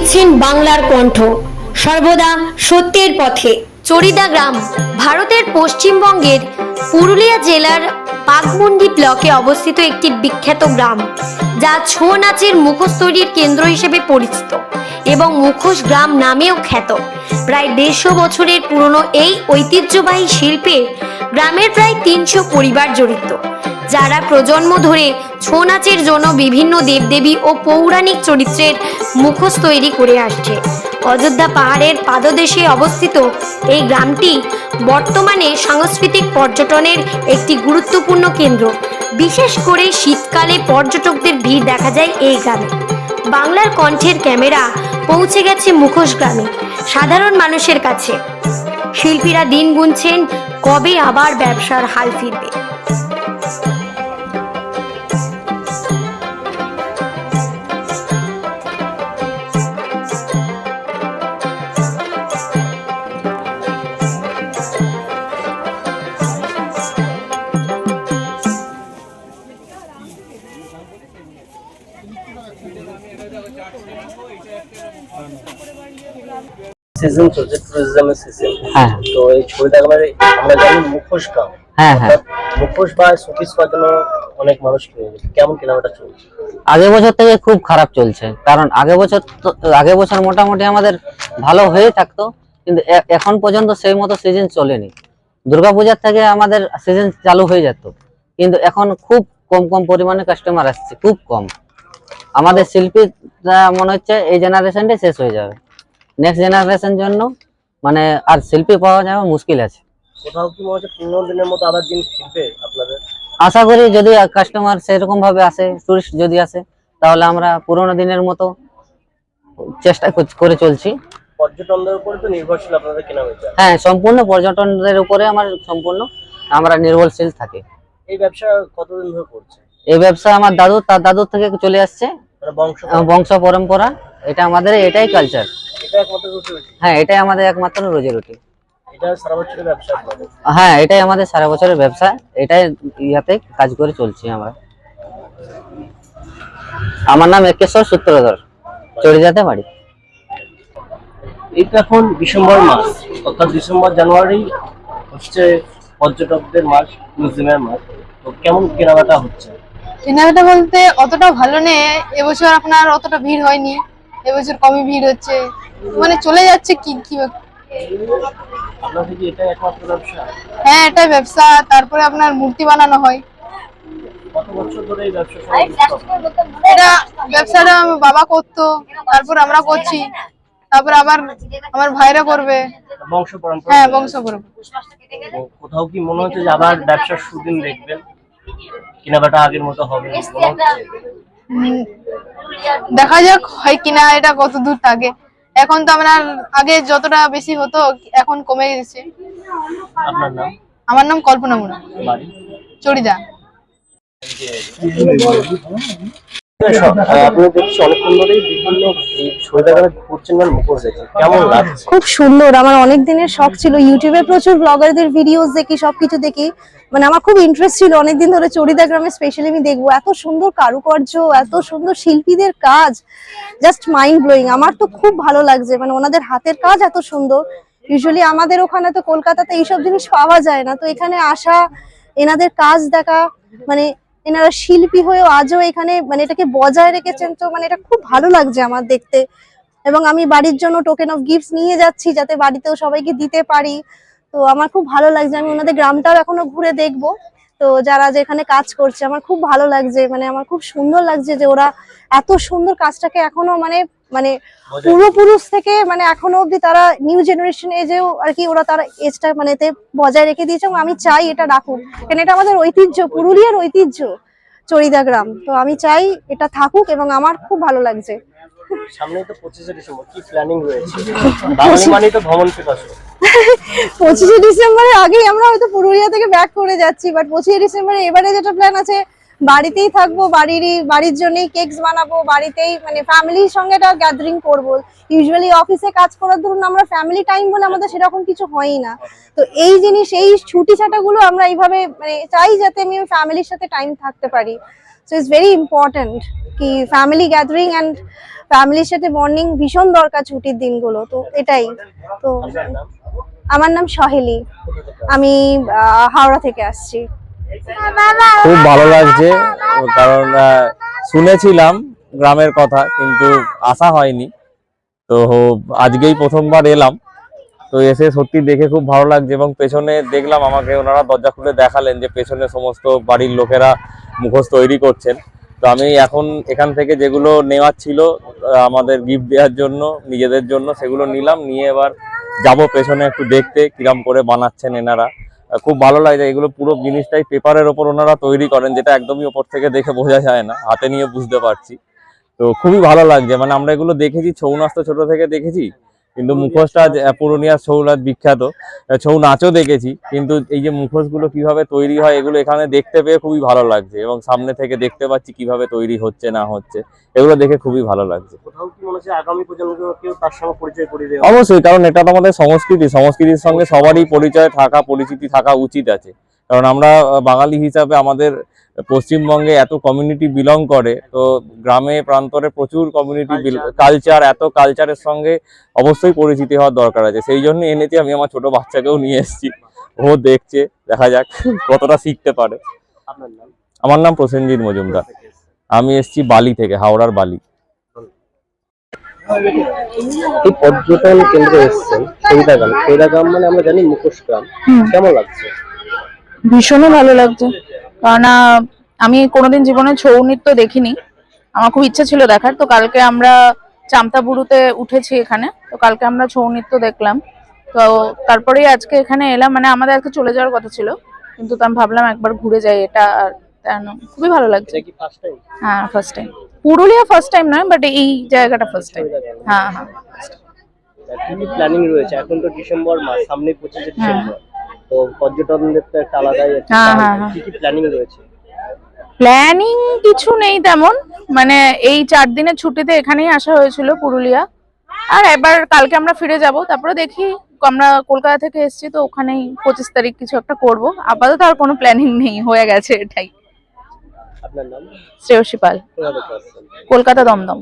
শুনছেন বাংলার কণ্ঠ, সর্বদা সত্যের পথে। চরিদা গ্রাম ভারতের পশ্চিমবঙ্গের পুরুলিয়া জেলার বাঘমুন্ডি ব্লকে অবস্থিত একটি বিখ্যাত গ্রাম, যা ছৌ নাচের মুখোশ তৈরির কেন্দ্র হিসেবে পরিচিত এবং মুখোশ গ্রাম নামেও খ্যাত। প্রায় 150 বছরের পুরনো এই ঐতিহ্যবাহী শিল্পে গ্রামের প্রায় 300 পরিবার জড়িত, যারা প্রজন্ম ধরে ছৌ নাচের জন্য বিভিন্ন দেবদেবী ও পৌরাণিক চরিত্রের মুখোশ তৈরি করে আসছে। অযোধ্যা পাহাড়ের পাদদেশে অবস্থিত এই গ্রামটি বর্তমানে সাংস্কৃতিক পর্যটনের একটি গুরুত্বপূর্ণ কেন্দ্র। বিশেষ করে শীতকালে পর্যটকদের ভিড় দেখা যায় এই গ্রামে। বাংলার কণ্ঠের ক্যামেরা পৌঁছে গেছে মুখোশ গ্রামে সাধারণ মানুষের কাছে। শিল্পীরা দিন গুনছেন কবে আবার ব্যবসার হাল ফিরবে। সিজন চলছে, টুরিজমের সিজন। হ্যাঁ, তো এই ছবিটা আমরা জানি মুখোশ গ্রাম। হ্যাঁ হ্যাঁ, মুখোশ বা শোপিস করার জন্য অনেক মানুষ কিনে নিচ্ছে। কেমন কেনাকাটা চলছে? আগের বছর থেকে খুব খারাপ চলছে, কারণ আগের বছর মোটামুটি আমাদের ভালো হয়ে থাকতো, কিন্তু এখন পর্যন্ত সেই মতো সিজন চলেনি। দুর্গাপূজার থেকে আমাদের সিজন চালু হয়ে যেত, কিন্তু এখন খুব কম পরিমাণে কাস্টমার আসছে, খুব কম। আমাদের শিল্পীরা মনে হচ্ছে এই জেনারেশনটা শেষ হয়ে যাবে, নেক্সট জেনারেশন জন্য মানে আর শিল্পী পাওয়া যাবে মুশকিল আছে। কোথাও কি মনে হচ্ছে 15 দিনের মতো আবার দিন ফিরবে আপনাদের? আশা করি যদি কাস্টমার সেরকম ভাবে আসে, টুরিস্ট যদি আসে, তাহলে আমরা পুরোনো দিনের মতো চেষ্টা করে চলছি। পর্যটনদের উপর তো নির্ভরশীল আপনাদের কেনাবেচা? হ্যাঁ, সম্পূর্ণ পর্যটনদের উপরে আমরা নির্ভরশীল থাকি। এই ব্যবসা কতদিন ধরে করছে? এই ব্যবসা আমার তার দাদুর থেকে চলে আসছে, বংশ পরম্পরা। এটা আমাদের এটাই কালচার। এটা একমাত্র রুটি? হ্যাঁ, এটাই আমাদের একমাত্র রোজি রুটি। এটা সারা বছরের ব্যবসা আপনাদের? হ্যাঁ, এটাই আমাদের সারা বছরের ব্যবসা, এটাই ইয়াতে কাজ করে চলছি আমরা। আমার নাম একেশ্বর সূত্রধর, চড়িদাতে বাড়ি। এইটা এখন ডিসেম্বর মাস, অর্থাৎ ডিসেম্বর জানুয়ারি হচ্ছে পর্যটকদের মাস, টুরিজমের মাস। তো কেমন কেনাকাটা হচ্ছে? কেনাকাটা বলতে অতটা ভালো নেই এবছর, আপনার অতটা ভিড় হয়নি, এবছর কমই ভিড় হচ্ছে, মানে চলে যাচ্ছে কি আপনাদের কি এটাই একমাত্র ব্যবসা? হ্যাঁ, এটাই ব্যবসা। তারপরে আপনার মূর্তি বানানো হয়। কত বছর ধরে এই ব্যবসা? এটা ব্যবসাটা আমার বাবা করতো, তারপর আমরা করছি, তারপর আবার আমার ভাইরা করবে। বংশ পরম্পরা? হ্যাঁ, বংশ পরম্পরা। কোথাও কি মনে হচ্ছে যে আবার ব্যবসার সুদিন দেখবেন, কেনাকাটা আগের মতো হবে? দেখা যাক হয় কিনা, এটা কত দূর থাকে। এখন তো আপনার আগে যতটা বেশি হতো, এখন কমে গেছে। আপনার নাম? আমার নাম কল্পনা মুনা, বাড়ি চড়িদা। আপনি দেখছি অনেকক্ষণ ধরেই বিভিন্ন ছবিটা ঘুরছেন, মানে মুখোশ দেখছেন, কেমন লাগছে? খুব সুন্দর। আমার অনেক দিনের শখ ছিল, ইউটিউবে প্রচুর ব্লগারদের ভিডিওস দেখি, সবকিছু দেখি, মানে আমার খুব ইন্টারেস্ট ছিল অনেকদিন ধরে চড়িদা গ্রামে স্পেশালি আমি দেখবো। এত সুন্দর কারুকার্য, এত সুন্দর শিল্পীদের কাজ, জাস্ট মাইন্ড ব্লোয়িং। আমার তো খুব ভালো লাগছে, মানে ওনাদের হাতের কাজ এত সুন্দর। ইউজুয়ালি আমাদের ওখানে তো কলকাতাতে এইসব জিনিস পাওয়া যায় না, তো এখানে আসা, এনাদের কাজ দেখা, মানে এনারা শিল্পী হয়েও আজও এখানে মানে এটাকে বজায় রেখেছেন, তো মানে এটা খুব ভালো লাগছে আমার দেখতে। এবং আমি বাড়ির জন্য টোকেন অফ গিফটস নিয়ে যাচ্ছি, যাতে বাড়িতেও সবাইকে দিতে পারি। তো আমার খুব ভালো লাগছে, আমি ওনাদের গ্রামটাও এখনো ঘুরে দেখবো। তো যারা যেখানে কাজ করছে আমার খুব ভালো লাগছে, মানে আমার খুব সুন্দর লাগছে যে ওরা এত সুন্দর কাজটাকে এখনো মানে মানে পূর্বপুরুষ থেকে মানে এখনো অব্দি তারা নিউ জেনারেশন এজেও আর কি ওরা তারা এজটা মানে বজায় রেখে দিয়েছে, এবং আমি চাই এটা রাখুক, কারণ এটা আমাদের ঐতিহ্য, পুরুলিয়ার ঐতিহ্য চড়িদা গ্রাম। তো আমি চাই এটা থাকুক, এবং আমার খুব ভালো লাগছে। সামনে তো 25শে ডিসেম্বর, কি প্ল্যানিং রয়েছে? বাঙালি মানে তো ভ্রমণ পিপাসু। 25শে ডিসেম্বরের আগেই আমরা হয়তো পুরুলিয়া থেকে ব্যাক করে যাচ্ছি, বাট 25শে ডিসেম্বরে এবারে যেটা প্ল্যান আছে, বাড়িতেই থাকবো, বাড়ির জন্যই কেকস বানাবো, বাড়িতেই মানে ফ্যামিলির সঙ্গে একটা গ্যাদারিং করবো। ইউজুয়ালি অফিসে কাজ করার ধরুন আমরা ফ্যামিলি টাইম বলে আমাদের সেরকম কিছু হয়ই না, তো এই জিনিস, এই ছুটি ছাটাগুলো আমরা এইভাবে মানে চাই যাতে আমি ফ্যামিলির সাথে টাইম থাকতে পারি। সো ইটস ভেরি ইম্পর্টেন্ট কি ফ্যামিলি গ্যাদারিং অ্যান্ড ফ্যামিলির সাথে বন্ডিং ভীষণ দরকার ছুটির দিনগুলো, তো এটাই। তো আপনার নাম? আমার নাম সহেলি, আমি হাওড়া থেকে আসছি। খুব ভালো লাগছে, কারণ শুনেছিলাম গ্রামের কথা কিন্তু আসা হয়নি, তো আজকেই প্রথমবার এলাম। তো এসে সত্যি দেখে খুব ভালো লাগছে, এবং পেছনে দেখলাম আমাকে ওনারা দরজা খুলে দেখালেন যে পেছনে সমস্ত বাড়ির লোকেরা মুখোশ তৈরি করছেন। তো আমি এখন এখান থেকে যেগুলো নেওয়ার ছিল আমাদের গিফট দেওয়ার জন্য, নিজেদের জন্য, সেগুলো নিলাম, নিয়ে এবার যাব পেছনে একটু দেখতে কিরম করে বানাচ্ছেন এনারা। খুব ভালো লাগছে, এগুলো পুরো জিনিসটাই পেপারের ওপর ওনারা তৈরি করেন, যেটা একদমই ওপর থেকে দেখে বোঝা যায় না, হাতে নিয়ে বুঝতে পারছি। তো খুবই ভালো লাগছে, মানে আমরা এগুলো দেখেছি, ছৌ নাচ তো ছোট থেকে দেখেছি, কিন্তু মুখোশটা পুরুলিয়ার ছৌ নাচ বিখ্যাত, ছৌ নাচও দেখেছি, কিন্তু এই যে মুখোশগুলো কিভাবে তৈরি হয় এগুলো এখানে দেখতে পেয়ে খুবই ভালো লাগছে, এবং সামনে থেকে দেখতে পাচ্ছি কিভাবে তৈরি হচ্ছে না হচ্ছে, এগুলো দেখে খুবই ভালো লাগছে। কোথাও কি মনে হচ্ছে আগামী প্রজন্মকেও তার সঙ্গে পরিচয় করিয়ে দেওয়া? অবশ্যই, কারণ এটা তো আমাদের সংস্কৃতি, সংস্কৃতির সঙ্গে সবারই পরিচয় থাকা, পরিচিতি থাকা উচিত আছে। কারণ আমরা বাঙালি হিসাবে আমাদের পশ্চিমবঙ্গে এত কমিউনিটি বিলং করে, তো গ্রামে প্রান্তরে প্রচুর কমিউনিটি কালচার, এত কালচারের সঙ্গে অবশ্যই পরিচিতি হওয়ার দরকার আছে। সেই জন্য এনেছি, আমি আমার ছোট বাচ্চাকেও নিয়ে এসেছি, ও দেখছে, দেখা যাক কতটা শিখতে পারে। আপনার নাম? আমার নাম প্রসেনজিৎ মজুমদার, আমি এসেছি বালি থেকে, হাওড়ার বালি। এই পর্যটন কেন্দ্রে এসেছেন খৈরাগ্রাম, খৈরাগ্রাম মানে আমরা জানি মুখোশ গ্রাম, কেমন লাগছে? ভীষণই ভালো লাগছে, কারণ আমি কোনোদিন জীবনে ছৌ নৃত্য দেখিনি, আমার খুব ইচ্ছা ছিল দেখার। তো কালকে আমরা চামতাবুরুতে উঠেছি এখানে, তো কালকে আমরা ছৌ নৃত্য দেখলাম। তো তারপরেই আজকে এখানে এলাম, মানে আমাদের আজকে চলে যাওয়ার কথা ছিল, কিন্তু তো আমি ভাবলাম একবার ঘুরে যাই, এটা খুবই ভালো লাগছে। এটা কি ফার্স্ট টাইম? হ্যাঁ, first time. Purulia first time নয়, বাট এই জায়গাটা ফার্স্ট টাইম। হ্যাঁ হ্যাঁ। কি কি প্ল্যানিং রয়েছে? এখন তো ডিসেম্বর মাস, সামনে 25 ডিসেম্বর, তো পর্যটনদের তো একটা আলাদাই একটা কি কি প্ল্যানিং রয়েছে? প্ল্যানিং কিছু নেই তেমন, মানে এই 4 দিনের ছুটিতে এখানেই আসা হয়েছিল পুরুলিয়া, আর এবার কালকে আমরা ফিরে যাব। তারপরে দেখি, আমরা কলকাতা থেকে এসেছি, তো ওখানেই 25 তারিখ কিছু একটা করব। আপাতত আর কোনো প্ল্যানিং নেই, হয়ে গেছে এটাই। আপনার নাম? শ্রেয়সী পাল, কোথা থেকে আসছেন? কলকাতা দমদম।